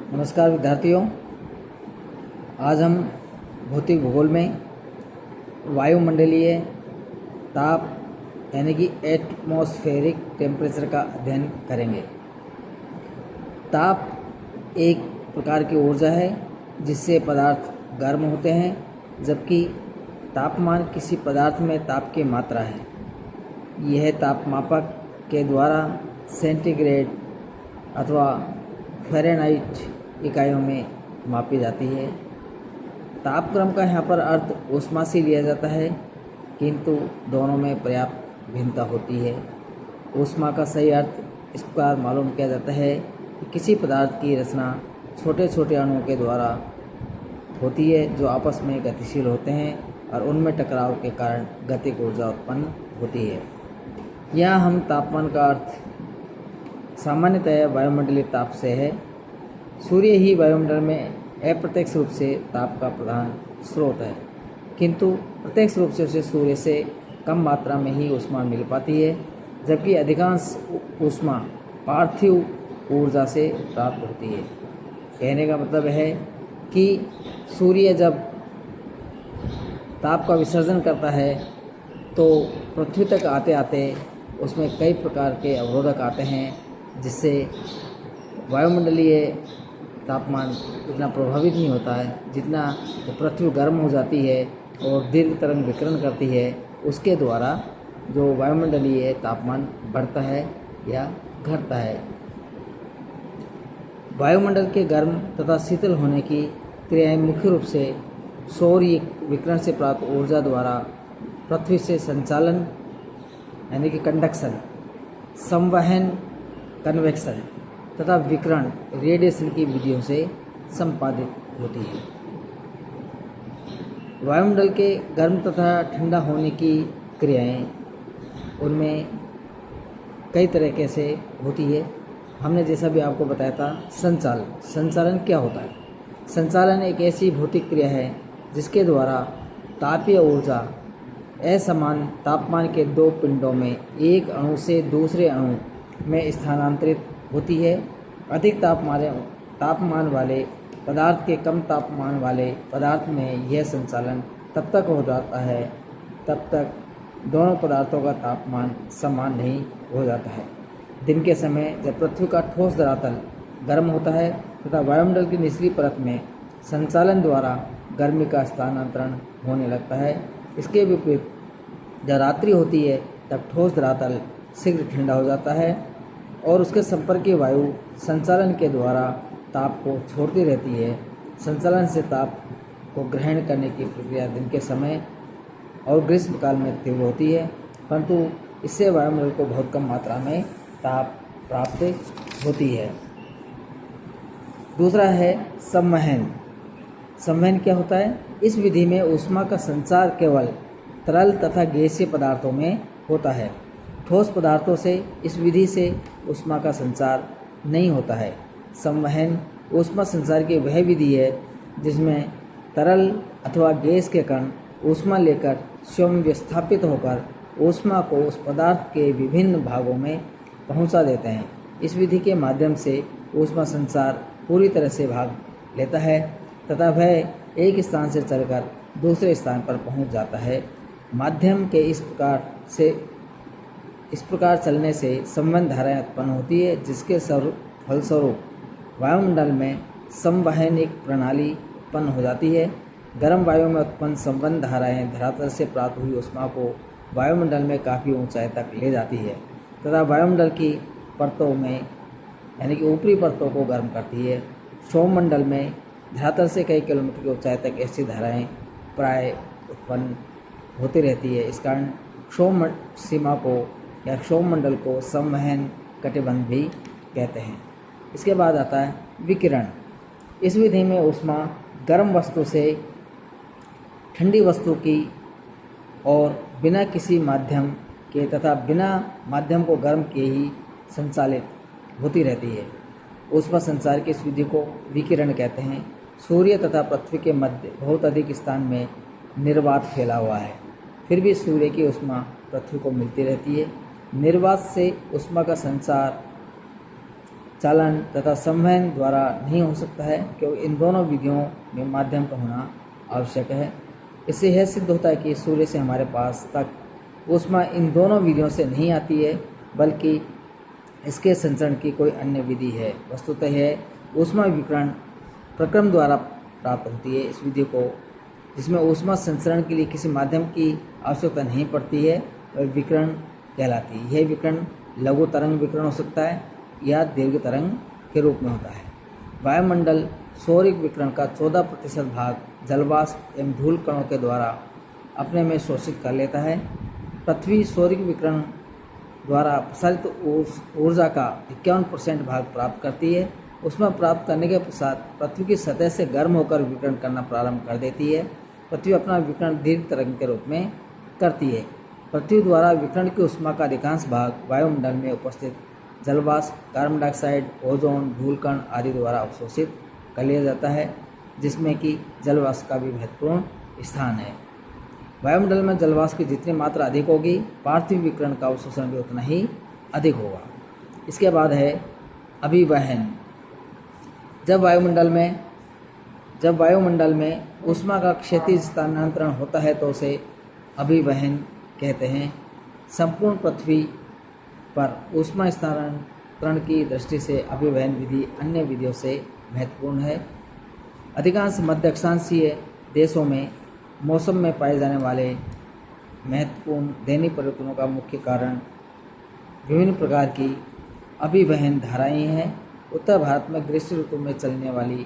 नमस्कार विद्यार्थियों। आज हम भौतिक भूगोल में वायुमंडलीय ताप यानी कि एटमॉस्फेरिक टेम्परेचर का अध्ययन करेंगे। ताप एक प्रकार की ऊर्जा है जिससे पदार्थ गर्म होते हैं, जबकि तापमान किसी पदार्थ में ताप की मात्रा है। यह तापमापक के द्वारा सेंटीग्रेड अथवा फ़ारेनहाइट इकाइयों में मापी जाती है। तापक्रम का यहाँ पर अर्थ ऊष्मा से लिया जाता है, किंतु दोनों में पर्याप्त भिन्नता होती है। ऊष्मा का सही अर्थ इस प्रकार मालूम किया जाता है कि किसी पदार्थ की रचना छोटे छोटे अणुओं के द्वारा होती है जो आपस में गतिशील होते हैं और उनमें टकराव के कारण गतिक ऊर्जा उत्पन्न होती है। यहाँ हम तापमान का अर्थ सामान्यतः वायुमंडलीय ताप से है। सूर्य ही वायुमंडल में अप्रत्यक्ष रूप से ताप का प्रधान स्रोत है, किंतु प्रत्यक्ष रूप से उसे सूर्य से कम मात्रा में ही ऊष्मा मिल पाती है, जबकि अधिकांश ऊष्मा पार्थिव ऊर्जा से प्राप्त होती है। कहने का मतलब है कि सूर्य जब ताप का विसर्जन करता है तो पृथ्वी तक आते आते उसमें कई प्रकार के अवरोधक आते हैं, जिससे वायुमंडलीय तापमान इतना प्रभावित नहीं होता है। जितना तो पृथ्वी गर्म हो जाती है और दीर्घ तरंग विकिरण करती है, उसके द्वारा जो वायुमंडलीय तापमान बढ़ता है या घटता है। वायुमंडल के गर्म तथा शीतल होने की क्रियाएं मुख्य रूप से सौर विकिरण से प्राप्त ऊर्जा द्वारा पृथ्वी से संचालन यानी कि कंडक्शन, संवहन कन्वेक्शन तथा विकिरण रेडिएशन की विधियों से संपादित होती है। वायुमंडल के गर्म तथा ठंडा होने की क्रियाएं उनमें कई तरीके से होती है। हमने जैसा भी आपको बताया था, संचालन क्या होता है? संचालन एक ऐसी भौतिक क्रिया है जिसके द्वारा तापीय ऊर्जा असमान तापमान के दो पिंडों में एक अणु से दूसरे अणु में स्थानांतरित होती है। अधिक तापमान वाले पदार्थ के कम तापमान वाले पदार्थ में यह संचालन तब तक हो जाता है तब तक दोनों पदार्थों का तापमान समान नहीं हो जाता है। दिन के समय जब पृथ्वी का ठोस धरातल गर्म होता है तथा वायुमंडल की निचली परत में संचालन द्वारा गर्मी का स्थानांतरण होने लगता है। इसके विपरीत जब रात्रि होती है तब ठोस धरातल शीघ्र ठंडा हो जाता है और उसके संपर्कीय वायु संचालन के द्वारा ताप को छोड़ती रहती है। संचालन से ताप को ग्रहण करने की प्रक्रिया दिन के समय और ग्रीष्मकाल में तीव्र होती है, परंतु इससे वायुमंडल को बहुत कम मात्रा में ताप प्राप्त होती है। दूसरा है संवहन। संवहन क्या होता है? इस विधि में ऊष्मा का संचार केवल तरल तथा गैसीय पदार्थों में होता है। ठोस पदार्थों से इस विधि से ऊष्मा का संचार नहीं होता है। संवहन ऊष्मा संचार की वह विधि है जिसमें तरल अथवा गैस के कण ऊष्मा लेकर स्वयं विस्थापित होकर ऊष्मा को उस पदार्थ के विभिन्न भागों में पहुंचा देते हैं। इस विधि के माध्यम से ऊष्मा संचार पूरी तरह से भाग लेता है तथा वह एक स्थान से चलकर दूसरे स्थान पर पहुंच जाता है। माध्यम के इस प्रकार चलने से संवहन धाराएं उत्पन्न होती है, जिसके फलस्वरूप वायुमंडल में संवहनिक प्रणाली उत्पन्न हो जाती है। गर्म वायु में उत्पन्न संवहन धाराएं धरातल से प्राप्त हुई ऊष्मा को वायुमंडल में काफ़ी ऊंचाई तक ले जाती है तथा वायुमंडल की परतों में यानी कि ऊपरी परतों को गर्म करती है। क्षोभमंडल में धरातल से कई किलोमीटर की ऊंचाई तक ऐसी धाराएं प्राय उत्पन्न होती रहती है। इस कारण क्षोभ सीमा को या क्षोभमंडल को संवहन कटिबंध भी कहते हैं। इसके बाद आता है विकिरण। इस विधि में ऊष्मा गर्म वस्तु से ठंडी वस्तु की और बिना किसी माध्यम के तथा बिना माध्यम को गर्म किए ही संचालित होती रहती है। ऊष्मा संचार की इस विधि को विकिरण कहते हैं। सूर्य तथा पृथ्वी के मध्य बहुत अधिक स्थान में निर्वात फैला हुआ है, फिर भी सूर्य की ऊष्मा पृथ्वी को मिलती रहती है। निर्वात से ऊष्मा का संचार चालन तथा संवहन द्वारा नहीं हो सकता है, क्योंकि इन दोनों विधियों में माध्यम का होना आवश्यक है। इससे यह सिद्ध होता है कि सूर्य से हमारे पास तक ऊष्मा इन दोनों विधियों से नहीं आती है, बल्कि इसके संचरण की कोई अन्य विधि है। वस्तुतः यह ऊष्मा विकिरण प्रक्रम द्वारा प्राप्त होती है। इस विधि को, जिसमें ऊष्मा संचरण के लिए किसी माध्यम की आवश्यकता नहीं पड़ती है, वह विकिरण कहलाती है। यह विकिरण लघु तरंग विकिरण हो सकता है या दीर्घ तरंग के रूप में होता है। वायुमंडल सौरिक विकिरण का 14% भाग जलवाष्प एवं धूल कणों के द्वारा अपने में शोषित कर लेता है। पृथ्वी सौरिक विकिरण द्वारा प्रसारित ऊर्जा का 51% भाग प्राप्त करती है। ऊष्मा प्राप्त करने के पश्चात पृथ्वी की सतह से गर्म होकर विकिरण करना प्रारंभ कर देती है। पृथ्वी अपना विकिरण दीर्घ तरंग के रूप में करती है। पृथ्वी द्वारा विकिरण की ऊष्मा का अधिकांश भाग वायुमंडल में उपस्थित जलवाष्प, कार्बन डाइऑक्साइड, ओजोन, धूलकण आदि द्वारा अवशोषित कर लिया जाता है, जिसमें कि जलवाष्प का भी महत्वपूर्ण स्थान है। वायुमंडल में जलवाष्प की जितनी मात्रा अधिक होगी, पार्थिव विकिरण का अवशोषण भी उतना ही अधिक होगा। इसके बाद है अभिवहन। जब वायुमंडल में ऊष्मा का क्षैतिज स्थानांतरण होता है तो उसे अभिवहन कहते हैं। संपूर्ण पृथ्वी पर ऊष्मा स्थानांतरण की दृष्टि से अभिवहन विधि अन्य विधियों से महत्वपूर्ण है। अधिकांश मध्य अक्षांशीय देशों में मौसम में पाए जाने वाले महत्वपूर्ण दैनिक परिवर्तनों का मुख्य कारण विभिन्न प्रकार की अभिवहन धाराएं हैं। उत्तर भारत में ग्रीष्म ऋतु में चलने वाली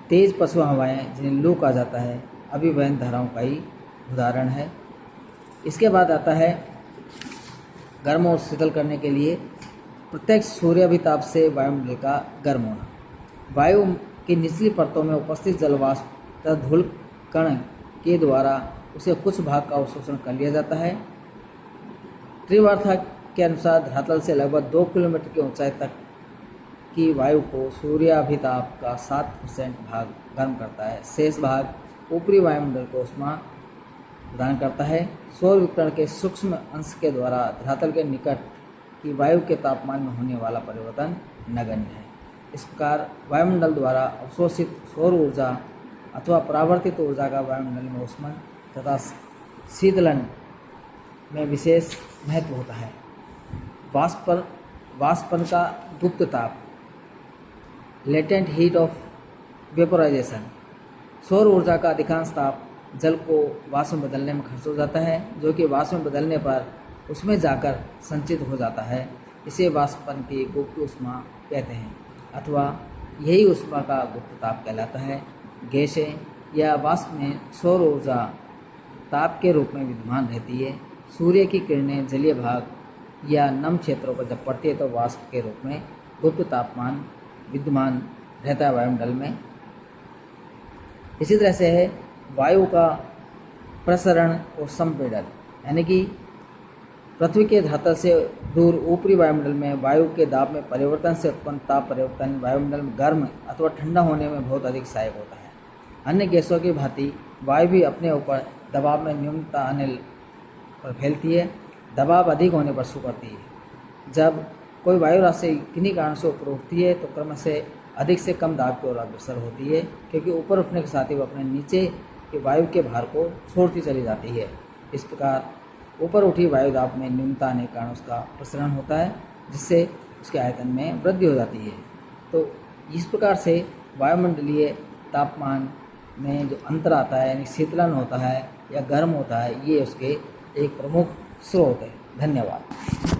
तेज पछुआ हवाएं, जिन्हें लू कहा जाता है, अभिवहन धाराओं का ही उदाहरण है। इसके बाद आता है गर्म और शीतल करने के लिए प्रत्यक्ष सूर्याभिताप से वायुमंडल का गर्म होना। वायु की निचली परतों में उपस्थित जलवाष्प तथा धूल कण के द्वारा उसे कुछ भाग का अवशोषण कर लिया जाता है। त्रिवार्था के अनुसार धरातल से लगभग 2 किलोमीटर की ऊंचाई तक की वायु को सूर्याभिताप का 7% भाग गर्म करता है। शेष भाग ऊपरी वायुमंडल को ऊष्मा प्रदान करता है। सौर विकिरण के सूक्ष्म अंश के द्वारा धरातल के निकट की वायु के तापमान में होने वाला परिवर्तन नगण्य है। इस प्रकार वायुमंडल द्वारा अवशोषित सौर ऊर्जा अथवा परावर्तित ऊर्जा का वायुमंडल में ऊष्मन तथा शीतलन में विशेष महत्व होता है। वाष्पन का गुप्त ताप, लेटेंट हीट ऑफ वेपोराइजेशन। सौर ऊर्जा का अधिकांश ताप जल को वाष्प में बदलने में खर्च हो जाता है, जो कि वाष्प में बदलने पर उसमें जाकर संचित हो जाता है। इसे वाष्पन की गुप्त ऊष्मा कहते हैं, अथवा यही ऊष्मा का गुप्त ताप कहलाता है। गैसें या वाष्प में सौर ऊर्जा ताप के रूप में विद्यमान रहती है। सूर्य की किरणें जलीय भाग या नम क्षेत्रों पर जब पड़ती है तो वाष्प के रूप में गुप्त तापमान विद्यमान रहता है वायुमंडल में। इसी तरह से है वायु का प्रसरण और संपीड़न, यानी कि पृथ्वी के धरातल से दूर ऊपरी वायुमंडल में वायु के दाब में परिवर्तन से उत्पन्न ताप परिवर्तन वायुमंडल में गर्म अथवा ठंडा होने में बहुत अधिक सहायक होता है। अन्य गैसों की भांति वायु भी अपने ऊपर दबाव में न्यूनता आने पर फैलती है, दबाव अधिक होने पर सिकुड़ती है। जब कोई वायु राशि किन्हीं कारण से ऊपर उठती है तो क्रम से अधिक से कम दाब की ओर अग्रसर होती है, क्योंकि ऊपर उठने के साथ ही वो अपने नीचे के वायु के भार को छोड़ती चली जाती है। इस प्रकार ऊपर उठी वायु दाब में न्यूनता आने के कारण उसका प्रसरण होता है, जिससे उसके आयतन में वृद्धि हो जाती है। तो इस प्रकार से वायुमंडलीय तापमान में जो अंतर आता है, यानी शीतलन होता है या गर्म होता है, ये उसके एक प्रमुख स्रोत है। धन्यवाद।